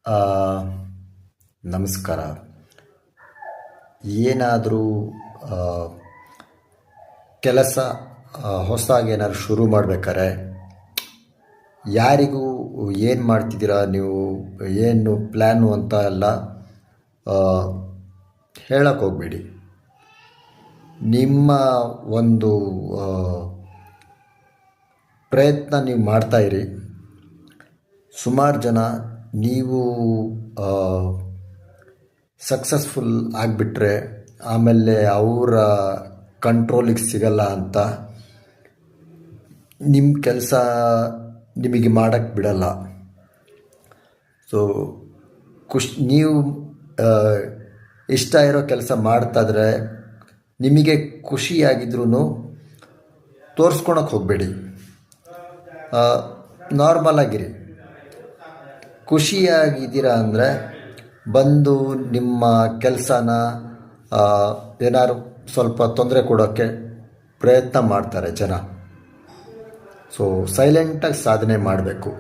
ಆ, ನಮಸ್ಕಾರ. ಏನಾದರೂ ಕೆಲಸ ಹೊಸದಾಗಿ ಏನಾದ್ರು ಶುರು ಮಾಡಬೇಕಾದ್ರೆ ಯಾರಿಗೂ ಏನು ಮಾಡ್ತಿದ್ದೀರಾ ನೀವು, ಏನು ಪ್ಲ್ಯಾನು ಅಂತ ಎಲ್ಲ ಹೇಳಕ್ಕೆ ಹೋಗಬೇಡಿ. ನಿಮ್ಮ ಒಂದು ಪ್ರಯತ್ನ ನೀವು ಮಾಡ್ತಾಯಿರಿ. ಸುಮಾರು ಜನ ನೀವು ಸಕ್ಸಸ್ಫುಲ್ ಆಗಿಬಿಟ್ರೆ ಆಮೇಲೆ ಅವರ ಕಂಟ್ರೋಲಿಗೆ ಸಿಗಲ್ಲ ಅಂತ ನಿಮ್ಮ ಕೆಲಸ ನಿಮಗೆ ಮಾಡೋಕ್ಕೆ ಬಿಡಲ್ಲ. ಸೊ ನೀವು ಇಷ್ಟ ಇರೋ ಕೆಲಸ ಮಾಡ್ತಾಯಿದ್ರೆ ನಿಮಗೆ ಖುಷಿಯಾಗಿದ್ರೂ ತೋರಿಸ್ಕೊಳಕ್ಕೆ ಹೋಗಬೇಡಿ. ನಾರ್ಮಲಾಗಿರಿ. ಖುಷಿಯಾಗಿದ್ದೀರಾ ಅಂದರೆ ಬಂದು ನಿಮ್ಮ ಕೆಲಸನ ಏನಾದ್ರು ಸ್ವಲ್ಪ ತೊಂದರೆ ಕೊಡೋಕ್ಕೆ ಪ್ರಯತ್ನ ಮಾಡ್ತಾರೆ ಜನ. ಸೊ ಸೈಲೆಂಟಾಗಿ ಸಾಧನೆ ಮಾಡಬೇಕು.